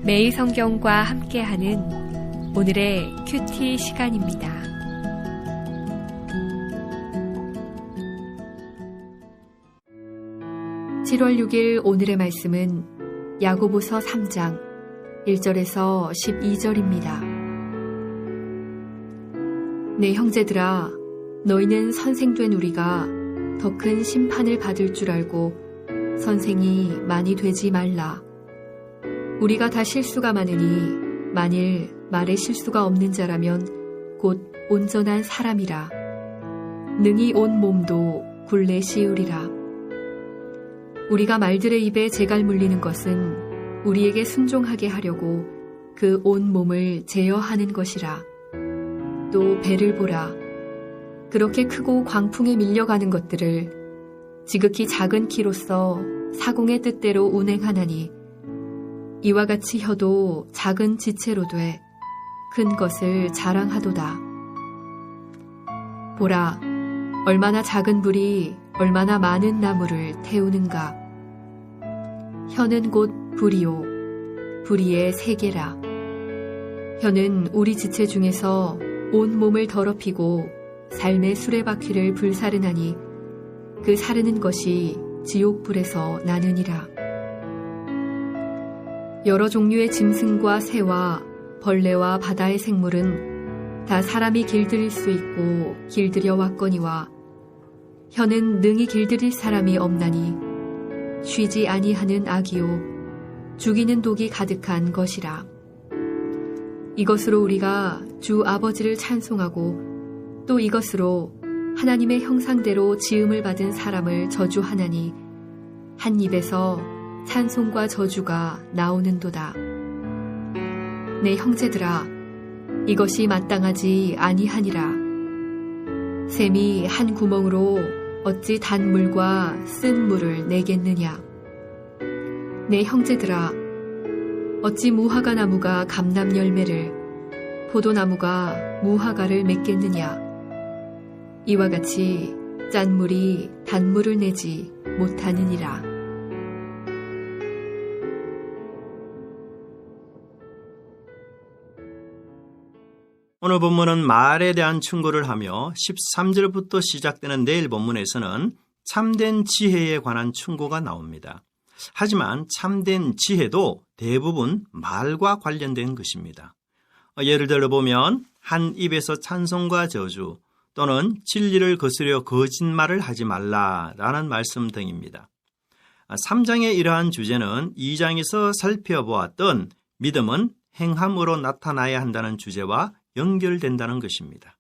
매일 성경과 함께하는 오늘의 큐티 시간입니다. (7월 6일) 오늘의 말씀은 야고보서 3장 1절에서 12절입니다. 내 형제들아, 너희는 선생된 우리가 더 큰 심판을 받을 줄 알고 선생이 많이 되지 말라. 우리가 다 실수가 많으니 만일 말에 실수가 없는 자라면 곧 온전한 사람이라. 능히 온 몸도 굴레 씌우리라. 우리가 말들의 입에 재갈 물리는 것은 우리에게 순종하게 하려고 그 온 몸을 제어하는 것이라. 또 배를 보라. 그렇게 크고 광풍에 밀려가는 것들을 지극히 작은 키로서 사공의 뜻대로 운행하나니 이와 같이 혀도 작은 지체로 돼 큰 것을 자랑하도다. 보라, 얼마나 작은 불이 얼마나 많은 나무를 태우는가. 혀는 곧 불이요, 불이의 세계라. 혀는 우리 지체 중에서 온 몸을 더럽히고 삶의 수레바퀴를 불사르나니 그 사르는 것이 지옥불에서 나느니라. 여러 종류의 짐승과 새와 벌레와 바다의 생물은 다 사람이 길들일 수 있고 길들여 왔거니와 혀는 능히 길들일 사람이 없나니 쉬지 아니하는 악이요 죽이는 독이 가득한 것이라. 이것으로 우리가 주 아버지를 찬송하고 또 이것으로 하나님의 형상대로 지음을 받은 사람을 저주하나니 한 입에서 찬송과 저주가 나오는도다. 내 형제들아, 이것이 마땅하지 아니하니라. 샘이 한 구멍으로 어찌 단 물과 쓴 물을 내겠느냐. 내 형제들아, 어찌 무화과 나무가 감람 열매를, 포도나무가 무화과를 맺겠느냐. 이와 같이 짠물이 단물을 내지 못하느니라. 오늘 본문은 말에 대한 충고를 하며 13절부터 시작되는 내일 본문에서는 참된 지혜에 관한 충고가 나옵니다. 하지만 참된 지혜도 대부분 말과 관련된 것입니다. 예를 들어보면 한 입에서 찬송과 저주 또는 진리를 거스려 거짓말을 하지 말라라는 말씀 등입니다. 3장의 이러한 주제는 2장에서 살펴보았던 믿음은 행함으로 나타나야 한다는 주제와 연결된다는 것입니다.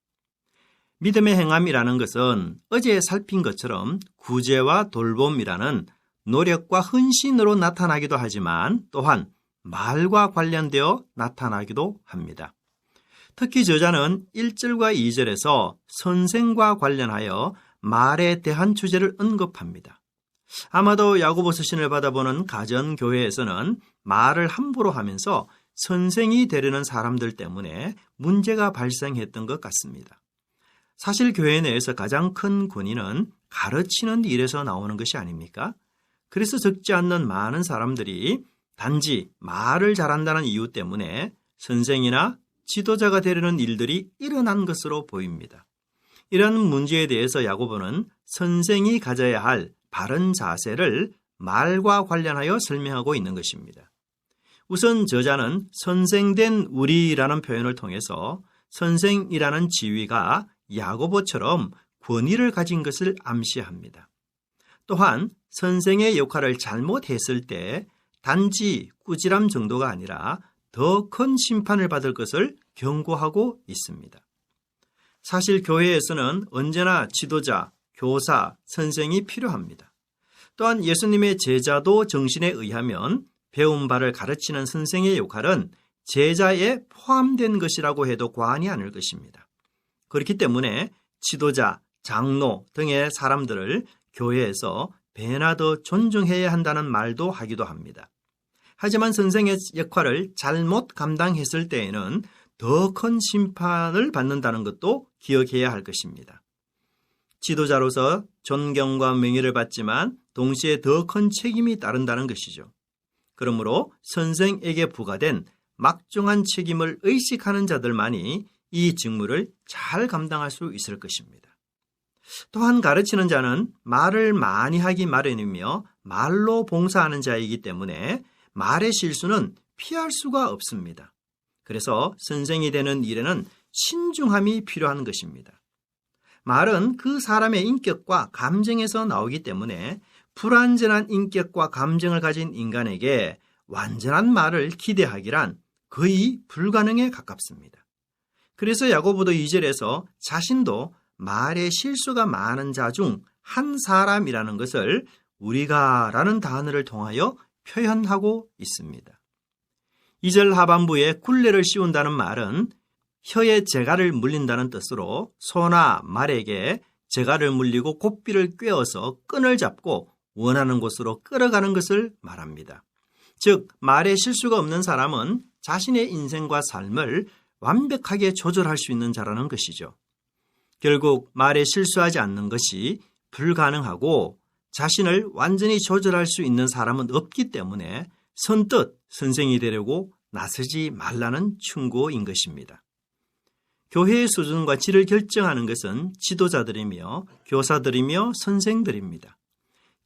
믿음의 행함이라는 것은 어제 살핀 것처럼 구제와 돌봄이라는 노력과 헌신으로 나타나기도 하지만 또한 말과 관련되어 나타나기도 합니다. 특히 저자는 1절과 2절에서 선생과 관련하여 말에 대한 주제를 언급합니다. 아마도 야고보서 신을 받아보는 가정교회에서는 말을 함부로 하면서 선생이 되려는 사람들 때문에 문제가 발생했던 것 같습니다. 사실 교회 내에서 가장 큰 권위는 가르치는 일에서 나오는 것이 아닙니까? 그래서 적지 않는 많은 사람들이 단지 말을 잘한다는 이유 때문에 선생이나 지도자가 되려는 일들이 일어난 것으로 보입니다. 이런 문제에 대해서 야고보는 선생이 가져야 할 바른 자세를 말과 관련하여 설명하고 있는 것입니다. 우선 저자는 선생된 우리라는 표현을 통해서 선생이라는 지위가 야고보처럼 권위를 가진 것을 암시합니다. 또한 선생의 역할을 잘못했을 때 단지 꾸지람 정도가 아니라 더 큰 심판을 받을 것을 경고하고 있습니다. 사실 교회에서는 언제나 지도자, 교사, 선생이 필요합니다. 또한 예수님의 제자도 정신에 의하면 배운 바를 가르치는 선생의 역할은 제자에 포함된 것이라고 해도 과언이 아닐 것입니다. 그렇기 때문에 지도자, 장로 등의 사람들을 교회에서 배나 더 존중해야 한다는 말도 하기도 합니다. 하지만 선생의 역할을 잘못 감당했을 때에는 더 큰 심판을 받는다는 것도 기억해야 할 것입니다. 지도자로서 존경과 명예를 받지만 동시에 더 큰 책임이 따른다는 것이죠. 그러므로 선생에게 부과된 막중한 책임을 의식하는 자들만이 이 직무를 잘 감당할 수 있을 것입니다. 또한 가르치는 자는 말을 많이 하기 마련이며 말로 봉사하는 자이기 때문에 말의 실수는 피할 수가 없습니다. 그래서 선생이 되는 일에는 신중함이 필요한 것입니다. 말은 그 사람의 인격과 감정에서 나오기 때문에 불완전한 인격과 감정을 가진 인간에게 완전한 말을 기대하기란 거의 불가능에 가깝습니다. 그래서 야고보도 2절에서 자신도 말에 실수가 많은 자 중 한 사람이라는 것을 우리가 라는 단어를 통하여 표현하고 있습니다. 2절 하반부에 굴레를 씌운다는 말은 혀에 재갈을 물린다는 뜻으로 소나 말에게 재갈을 물리고 고삐를 꿰어서 끈을 잡고 원하는 곳으로 끌어가는 것을 말합니다. 즉, 말에 실수가 없는 사람은 자신의 인생과 삶을 완벽하게 조절할 수 있는 자라는 것이죠. 결국 말에 실수하지 않는 것이 불가능하고 자신을 완전히 조절할 수 있는 사람은 없기 때문에 선뜻 선생이 되려고 나서지 말라는 충고인 것입니다. 교회의 수준과 질을 결정하는 것은 지도자들이며 교사들이며 선생들입니다.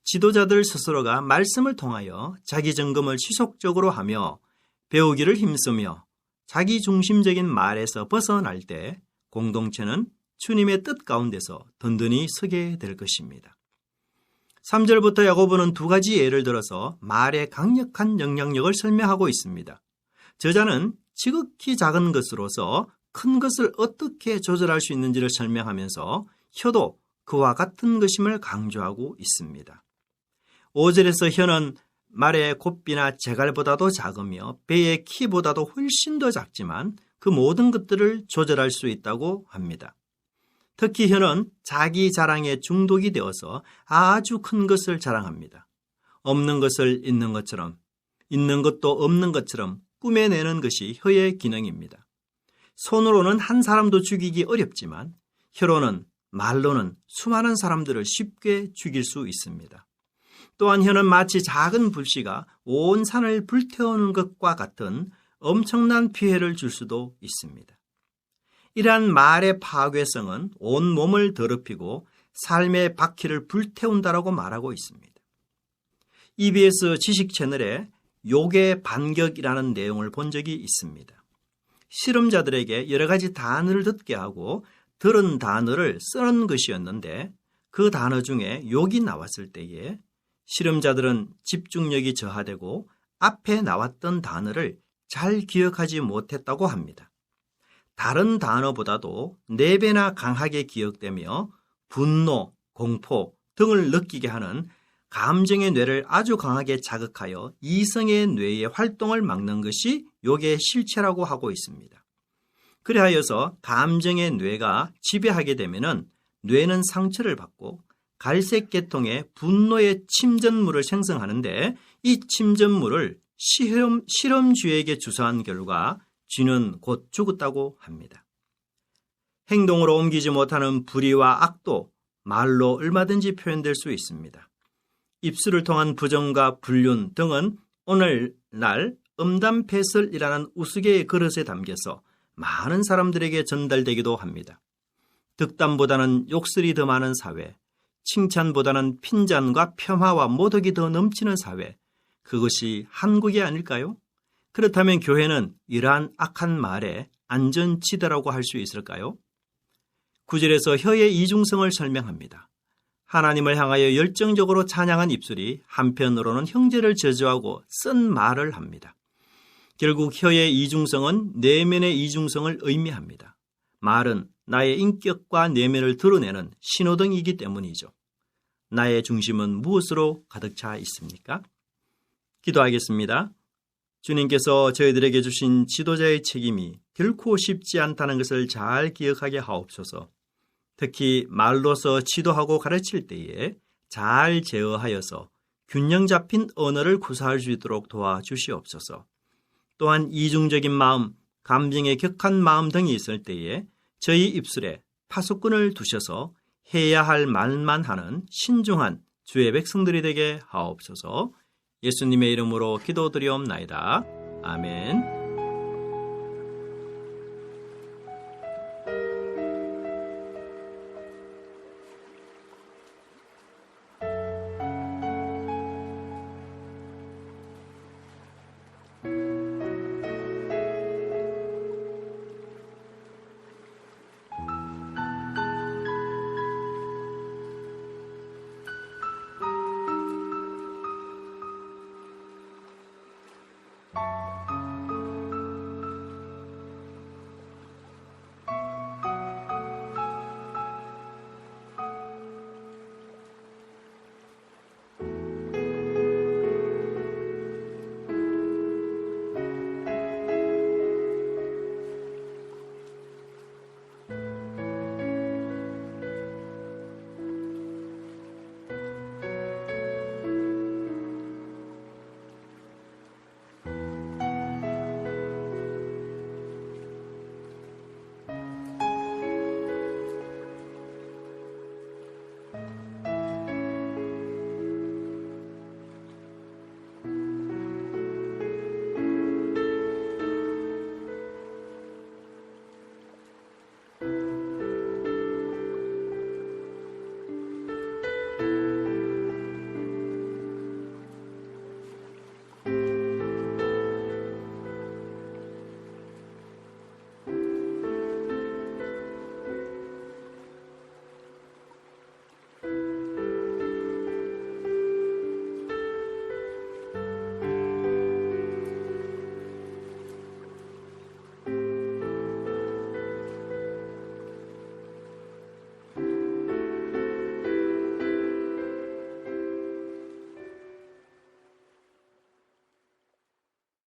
지도자들 스스로가 말씀을 통하여 자기 점검을 지속적으로 하며 배우기를 힘쓰며 자기 중심적인 말에서 벗어날 때 공동체는 주님의 뜻 가운데서 든든히 서게 될 것입니다. 3절부터 야고보는 두 가지 예를 들어서 말의 강력한 영향력을 설명하고 있습니다. 저자는 지극히 작은 것으로서 큰 것을 어떻게 조절할 수 있는지를 설명하면서 혀도 그와 같은 것임을 강조하고 있습니다. 5절에서 혀는 말의 고삐나 재갈보다도 작으며 배의 키보다도 훨씬 더 작지만 그 모든 것들을 조절할 수 있다고 합니다. 특히 혀는 자기 자랑에 중독이 되어서 아주 큰 것을 자랑합니다. 없는 것을 있는 것처럼, 있는 것도 없는 것처럼 꾸며내는 것이 혀의 기능입니다. 손으로는 한 사람도 죽이기 어렵지만 혀로는, 말로는 수많은 사람들을 쉽게 죽일 수 있습니다. 또한 혀는 마치 작은 불씨가 온 산을 불태우는 것과 같은 엄청난 피해를 줄 수도 있습니다. 이러한 말의 파괴성은 온 몸을 더럽히고 삶의 바퀴를 불태운다라고 말하고 있습니다. EBS 지식 채널에 욕의 반격이라는 내용을 본 적이 있습니다. 실험자들에게 여러 가지 단어를 듣게 하고 들은 단어를 쓰는 것이었는데 그 단어 중에 욕이 나왔을 때에 실험자들은 집중력이 저하되고 앞에 나왔던 단어를 잘 기억하지 못했다고 합니다. 다른 단어보다도 4배나 강하게 기억되며 분노, 공포 등을 느끼게 하는 감정의 뇌를 아주 강하게 자극하여 이성의 뇌의 활동을 막는 것이 욕의 실체라고 하고 있습니다. 그리하여서 감정의 뇌가 지배하게 되면 뇌는 상처를 받고 갈색 계통의 분노의 침전물을 생성하는데 이 침전물을 실험쥐에게 주사한 결과 쥐는 곧 죽었다고 합니다. 행동으로 옮기지 못하는 불의와 악도 말로 얼마든지 표현될 수 있습니다. 입술을 통한 부정과 불륜 등은 오늘날 음담패설이라는 우스개의 그릇에 담겨서 많은 사람들에게 전달되기도 합니다. 득담보다는 욕설이 더 많은 사회, 칭찬보다는 핀잔과 폄하와 모독이 더 넘치는 사회, 그것이 한국이 아닐까요? 그렇다면 교회는 이러한 악한 말의 안전지대라고 할 수 있을까요? 9절에서 혀의 이중성을 설명합니다. 하나님을 향하여 열정적으로 찬양한 입술이 한편으로는 형제를 저주하고 쓴 말을 합니다. 결국 혀의 이중성은 내면의 이중성을 의미합니다. 말은 나의 인격과 내면을 드러내는 신호등이기 때문이죠. 나의 중심은 무엇으로 가득 차 있습니까? 기도하겠습니다. 주님께서 저희들에게 주신 지도자의 책임이 결코 쉽지 않다는 것을 잘 기억하게 하옵소서. 특히 말로서 지도하고 가르칠 때에 잘 제어하여서 균형 잡힌 언어를 구사할 수 있도록 도와주시옵소서. 또한 이중적인 마음, 감정의 격한 마음 등이 있을 때에 저희 입술에 파수꾼을 두셔서 해야 할 말만 하는 신중한 주의 백성들이 되게 하옵소서. 예수님의 이름으로 기도드리옵나이다. 아멘.